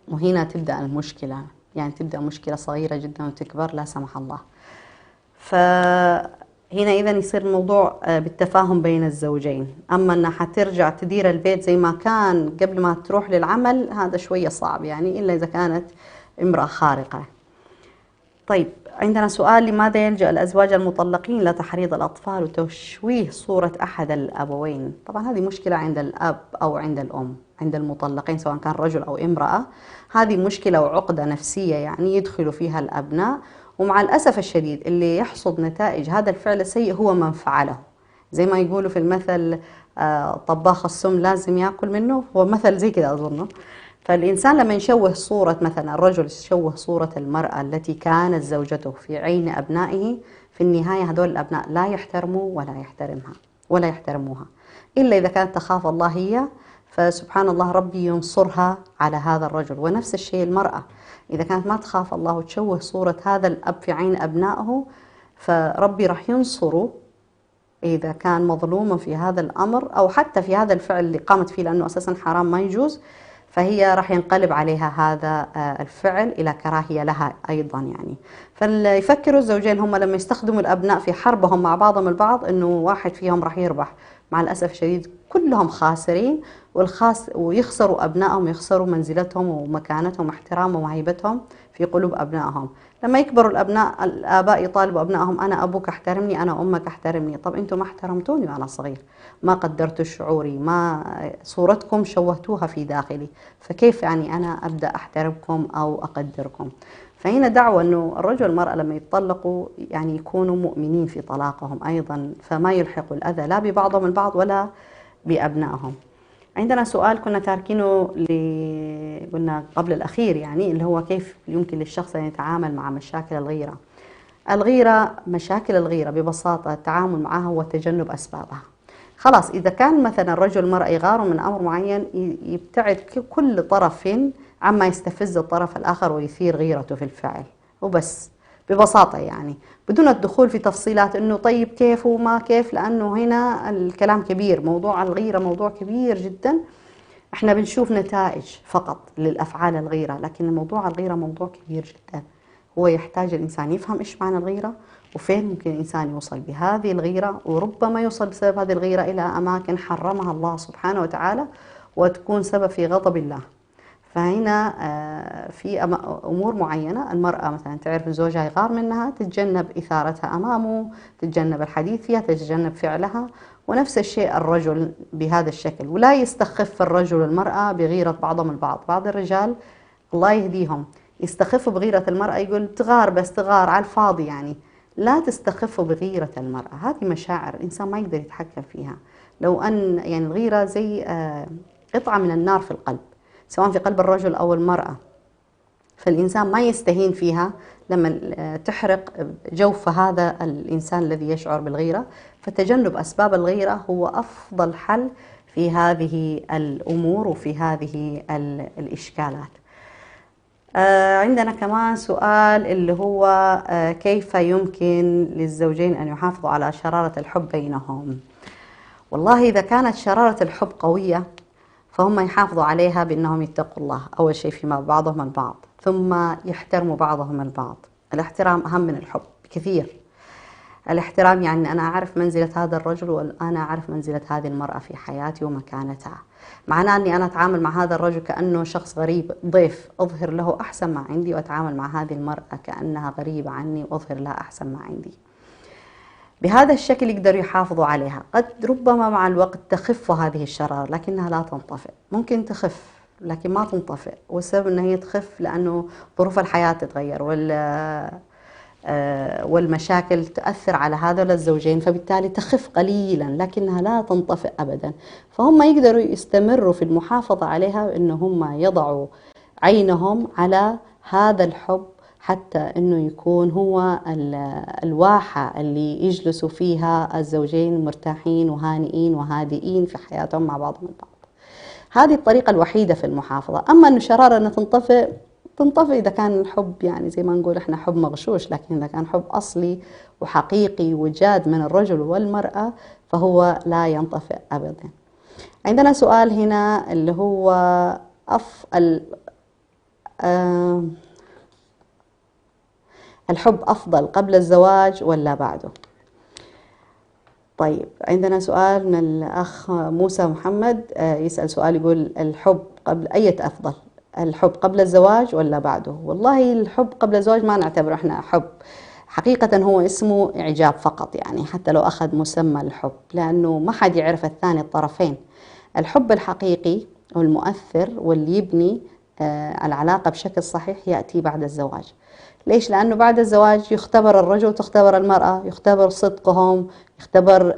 وهنا تبدأ المشكلة، يعني تبدأ مشكلة صغيرة جدا وتكبر لا سمح الله. فهنا إذا يصير الموضوع بالتفاهم بين الزوجين. أما أنها حترجع تدير البيت زي ما كان قبل ما تروح للعمل، هذا شوية صعب يعني، إلا إذا كانت امرأة خارقة. طيب عندنا سؤال: لماذا يلجأ الأزواج المطلقين لتحريض الأطفال وتشويه صورة أحد الأبوين؟ طبعا هذه مشكلة عند الأب أو عند الأم، عند المطلقين سواء كان رجل أو امرأة. هذه مشكلة وعقدة نفسية يعني يدخل فيها الأبناء، ومع الأسف الشديد اللي يحصد نتائج هذا الفعل السيء هو من فعله. زي ما يقولوا في المثل طباخ السم لازم يأكل منه، هو مثل زي كده أظنه. فالإنسان لما يشوه صورة، مثلا الرجل يشوه صورة المرأة التي كانت زوجته في عين أبنائه، في النهاية هذول الأبناء لا يحترموا ولا يحترمها ولا يحترموها، إلا إذا كانت تخاف الله هي، فسبحان الله ربي ينصرها على هذا الرجل. ونفس الشيء المرأة إذا كانت ما تخاف الله وتشوه صورة هذا الأب في عين أبنائه، فربي راح ينصره إذا كان مظلوما في هذا الأمر أو حتى في هذا الفعل اللي قامت فيه، لأنه أساسا حرام ما يجوز. فهي راح ينقلب عليها هذا الفعل إلى كراهية لها أيضا يعني. فيفكروا الزوجين هم لما يستخدموا الأبناء في حربهم مع بعضهم البعض إنه واحد فيهم راح يربح. مع الأسف الشديد كلهم خاسرين، ويخسروا أبنائهم، يخسروا منزلتهم ومكانتهم واحترامهم وهيبتهم في قلوب أبنائهم. لما يكبروا الأبناء، الآباء يطالبوا أبنائهم أنا أبوك احترمني، أنا أمك احترمني. طب أنتم ما احترمتوني وأنا صغير، ما قدرتوا شعوري، ما صورتكم شوهتوها في داخلي، فكيف يعني أنا أبدأ أحترمكم أو أقدركم؟ فهنا دعوة أنه الرجل والمرأة لما يتطلقوا يعني يكونوا مؤمنين في طلاقهم أيضا، فما يلحقوا الأذى لا ببعضهم البعض ولا بأبنائهم. عندنا سؤال كنا تاركينه قلنا قبل الأخير يعني، اللي هو كيف يمكن للشخص أن يتعامل مع مشاكل الغيرة. مشاكل الغيرة ببساطة التعامل معها هو تجنب أسبابها. خلاص إذا كان مثلا الرجل والمرأة يغاروا من أمر معين، يبتعد كل طرف عما يستفز الطرف الآخر ويثير غيرته في الفعل، وبس ببساطة يعني، بدون الدخول في تفصيلات إنه طيب كيف وما كيف، لأنه هنا الكلام كبير. موضوع الغيرة موضوع كبير جدا، احنا بنشوف نتائج فقط للأفعال الغيرة، لكن موضوع الغيرة موضوع كبير جدا. هو يحتاج الإنسان يفهم إيش معنى الغيرة، وفين ممكن الإنسان يوصل بهذه الغيرة، وربما يوصل بسبب هذه الغيرة إلى أماكن حرمها الله سبحانه وتعالى وتكون سبب في غضب الله. فهنا في أمور معينة المرأة مثلا تعرف زوجها يغار منها، تتجنب إثارتها أمامه، تتجنب الحديث فيها، تتجنب فعلها. ونفس الشيء الرجل بهذا الشكل، ولا يستخف الرجل المرأة بغيرة بعضهم البعض. بعض الرجال الله يهديهم يستخف بغيرة المرأة، يقول تغار بس تغار على الفاضي. يعني لا تستخفوا بغيرة المرأة، هذه مشاعر الإنسان ما يقدر يتحكم فيها. لو أن يعني الغيرة زي قطعة من النار في القلب، سواء في قلب الرجل أو المرأة، فالإنسان ما يستهين فيها لما تحرق جوف هذا الإنسان الذي يشعر بالغيرة. فتجنب أسباب الغيرة هو أفضل حل في هذه الأمور وفي هذه الإشكالات. عندنا كمان سؤال اللي هو كيف يمكن للزوجين أن يحافظوا على شرارة الحب بينهم؟ والله إذا كانت شرارة الحب قوية فهم يحافظوا عليها بأنهم يتقوا الله أول شيء فيما بعضهم البعض، ثم يحترموا بعضهم البعض. الاحترام أهم من الحب بكثير. الاحترام يعني أنا أعرف منزلة هذا الرجل وأنا أعرف منزلة هذه المرأة في حياتي ومكانتها. معناه أني أنا أتعامل مع هذا الرجل كأنه شخص غريب ضيف، أظهر له أحسن ما عندي، وأتعامل مع هذه المرأة كأنها غريبة عني وأظهر لها أحسن ما عندي. بهذا الشكل يقدروا يحافظوا عليها. قد ربما مع الوقت تخف هذه الشرارة لكنها لا تنطفئ. ممكن تخف لكن ما تنطفئ، والسبب أنها هي تخف لأنه ظروف الحياة تتغير والمشاكل تؤثر على هذول الزوجين، فبالتالي تخف قليلا لكنها لا تنطفئ أبدا. فهم يقدروا يستمروا في المحافظة عليها إن هم يضعوا عينهم على هذا الحب حتى إنه يكون هو الواحة اللي يجلسوا فيها الزوجين مرتاحين وهانئين وهادئين في حياتهم مع بعضهم البعض. هذه الطريقة الوحيدة في المحافظة. أما إنه شرارة إنها تنطفئ إذا كان الحب يعني زي ما نقول إحنا حب مغشوش، لكن إذا كان حب أصلي وحقيقي وجاد من الرجل والمرأة فهو لا ينطفئ أبدا. عندنا سؤال هنا اللي هو الحب أفضل قبل الزواج ولا بعده؟ طيب عندنا سؤال من الأخ موسى محمد يسأل سؤال يقول الحب قبل أية أفضل، الحب قبل الزواج ولا بعده؟ والله الحب قبل الزواج ما نعتبره احنا حب، حقيقة هو اسمه إعجاب فقط، يعني حتى لو أخذ مسمى الحب، لأنه ما حد يعرف الثاني الطرفين. الحب الحقيقي والمؤثر واللي يبني العلاقة بشكل صحيح يأتي بعد الزواج. ليش؟ لأنه بعد الزواج يختبر الرجل وتختبر المرأة، يختبر صدقهم، يختبر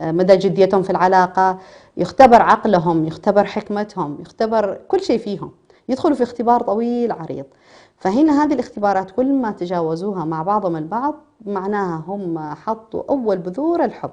مدى جديتهم في العلاقة، يختبر عقلهم، يختبر حكمتهم، يختبر كل شيء فيهم، يدخلوا في اختبار طويل عريض. فهنا هذه الاختبارات كل ما تجاوزوها مع بعضهم البعض معناها هم حطوا أول بذور الحب،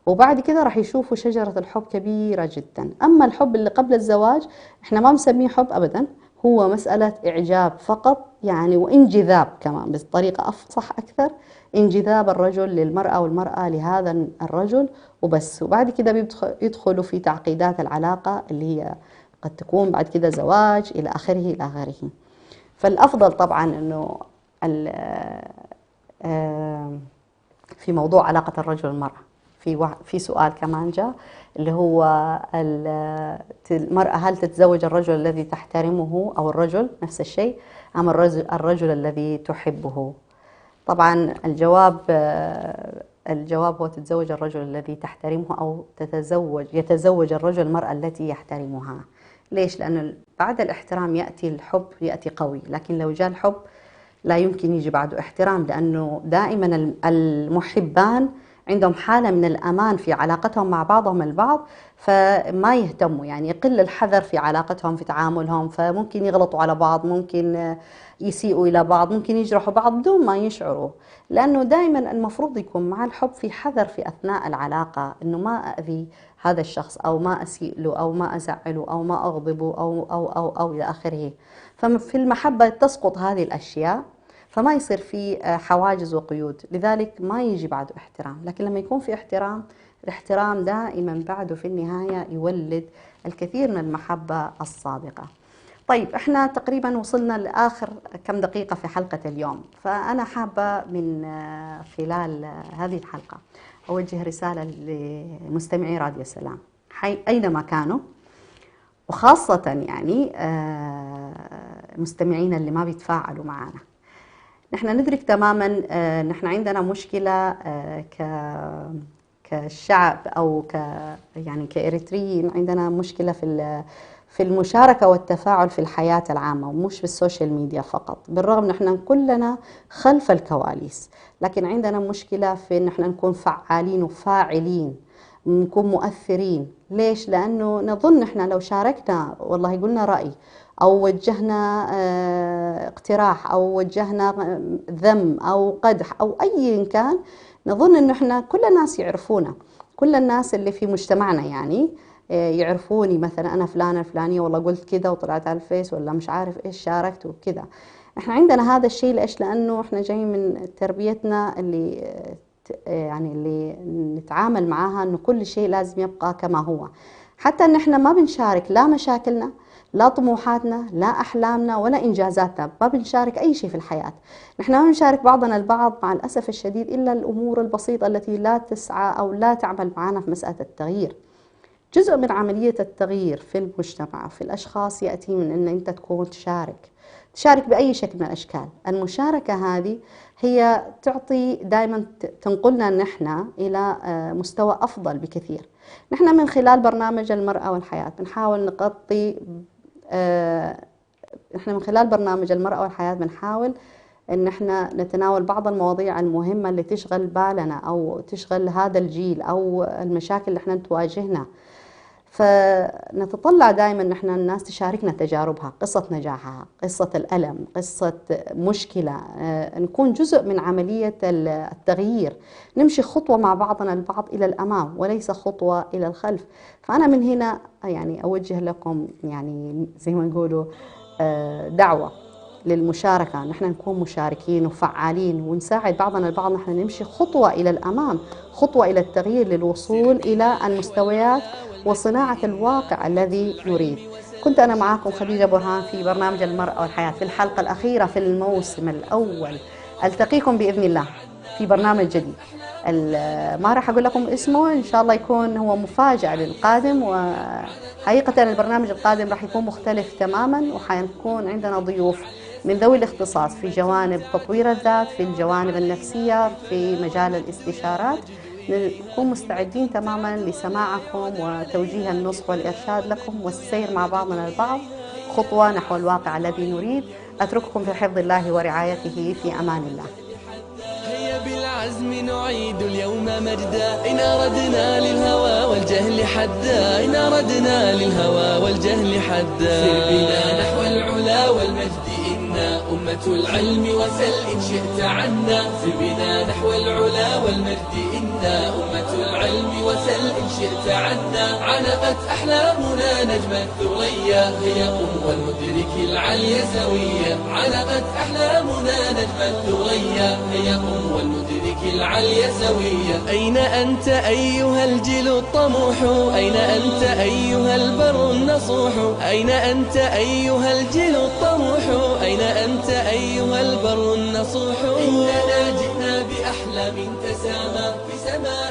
وبعد كده راح يشوفوا شجرة الحب كبيرة جدا. أما الحب اللي قبل الزواج احنا ما مسميه حب أبدا، هو مسألة إعجاب فقط يعني، وانجذاب كمان بطريقة أفصح أكثر، انجذاب الرجل للمرأة والمرأة لهذا الرجل وبس. وبعد كده يدخلوا في تعقيدات العلاقة اللي هي قد تكون بعد كده زواج إلى آخره إلى آخره. فالأفضل طبعا أنه في موضوع علاقة الرجل والمرأة في سؤال كمان جاء اللي هو المرأة هل تتزوج الرجل الذي تحترمه أو الرجل نفس الشيء أم الرجل الذي تحبه؟ طبعا الجواب هو تتزوج الرجل الذي تحترمه أو يتزوج الرجل المرأة التي يحترمها. ليش؟ لأن بعد الاحترام يأتي الحب، يأتي قوي، لكن لو جاء الحب لا يمكن يجي بعده احترام، لأنه دائما المحبان عندهم حالة من الأمان في علاقتهم مع بعضهم البعض، فما يهتموا، يعني يقل الحذر في علاقتهم في تعاملهم، فممكن يغلطوا على بعض، ممكن يسيئوا إلى بعض، ممكن يجرحوا بعض بدون ما يشعروا. لأنه دائما المفروض يكون مع الحب في حذر في أثناء العلاقة، إنه ما أذي هذا الشخص أو ما أسيء له أو ما أزعله أو ما أغضبه أو إلى آخره. ففي المحبة تسقط هذه الأشياء، فما يصير في حواجز وقيود، لذلك ما يجي بعده احترام. لكن لما يكون في احترام، الاحترام دائما بعده في النهاية يولد الكثير من المحبة الصادقة. طيب احنا تقريبا وصلنا لآخر كم دقيقة في حلقة اليوم، فأنا حابة من خلال هذه الحلقة أوجه رسالة لمستمعي راديو السلام أينما كانوا، وخاصة يعني مستمعين اللي ما بيتفاعلوا معنا. نحن ندرك تماما نحن عندنا مشكلة كشعب أو يعني كإريتريين، عندنا مشكلة في المشاركة والتفاعل في الحياة العامة ومش بالسوشيال ميديا فقط، بالرغم نحن كلنا خلف الكواليس، لكن عندنا مشكلة في ان احنا نكون فعالين وفاعلين، نكون مؤثرين. ليش؟ لأنه نظن احنا لو شاركنا والله قلنا رأي أو وجهنا اقتراح أو وجهنا ذم أو قدح أو أي كان، نظن إنه احنا كل الناس يعرفونا، كل الناس اللي في مجتمعنا يعني يعرفوني، مثلا أنا فلانة الفلانية والله قلت كذا وطلعت على الفيس ولا مش عارف إيش شاركت وكذا. احنا عندنا هذا الشيء ليش؟ لأنه احنا جايين من تربيتنا اللي يعني اللي نتعامل معاها إنه كل شيء لازم يبقى كما هو، حتى إن احنا ما بنشارك لا مشاكلنا لا طموحاتنا لا أحلامنا ولا إنجازاتنا، ما بنشارك أي شيء في الحياة. نحن ما بنشارك بعضنا البعض مع الأسف الشديد إلا الأمور البسيطة التي لا تسعى أو لا تعمل معنا في مسألة التغيير. جزء من عملية التغيير في المجتمع في الأشخاص يأتي من أن أنت تكون تشارك بأي شكل من الأشكال. المشاركة هذه هي تعطي دائما تنقلنا نحن إلى مستوى أفضل بكثير. نحن من خلال برنامج المرأة والحياة بنحاول نغطي نحن من خلال برنامج المرأة والحياة بنحاول ان احنا نتناول بعض المواضيع المهمة اللي تشغل بالنا او تشغل هذا الجيل او المشاكل اللي احنا تواجهنا. فنتطلع دائما نحن الناس تشاركنا تجاربها، قصة نجاحها، قصة الألم، قصة مشكلة، نكون جزء من عملية التغيير، نمشي خطوة مع بعضنا البعض إلى الأمام وليس خطوة إلى الخلف. فأنا من هنا يعني أوجه لكم يعني زي ما نقولوا دعوة للمشاركة، نحن نكون مشاركين وفعالين ونساعد بعضنا البعض، نحن نمشي خطوة إلى الأمام، خطوة إلى التغيير للوصول إلى المستويات وصناعة الواقع الذي نريد. كنت أنا معاكم خديجة برهان في برنامج المرأة والحياة في الحلقة الأخيرة في الموسم الأول. ألتقيكم بإذن الله في برنامج جديد، ما راح أقول لكم اسمه، إن شاء الله يكون هو مفاجأة للقادم، وحقيقة البرنامج القادم راح يكون مختلف تماما، وحيكون عندنا ضيوف من ذوي الاختصاص في جوانب تطوير الذات، في الجوانب النفسية، في مجال الاستشارات. نكون مستعدين تماما لسماعكم وتوجيه النصح والإرشاد لكم والسير مع بعضنا البعض خطوة نحو الواقع الذي نريد. أترككم في حفظ الله ورعايته، في أمان الله. هيا بالعزم نعيد اليوم مجدا، إن أردنا للهوى والجهل حدا، إن أردنا للهوى والجهل حدا. سر بنا نحو العلا والمجد إنا أمة العلم وسل إن شئت عنا. سر بنا نحو العلا والمجد إنا أمة العلم وسل إن شئت عنا. علقت أحلامنا نجم الثريا، هيا قم والمدرك العلي سويا. علقت أحلامنا نجم الثريا، هيا قم والمدرك العلي سويا. أين أنت أيها الجيل الطموح؟ أين أنت أيها البر النصوح؟ أين أنت أيها الجيل الطموح؟ أين أنت أيها البر النصوح؟ إننا جئنا بأحلام تسامى في سماء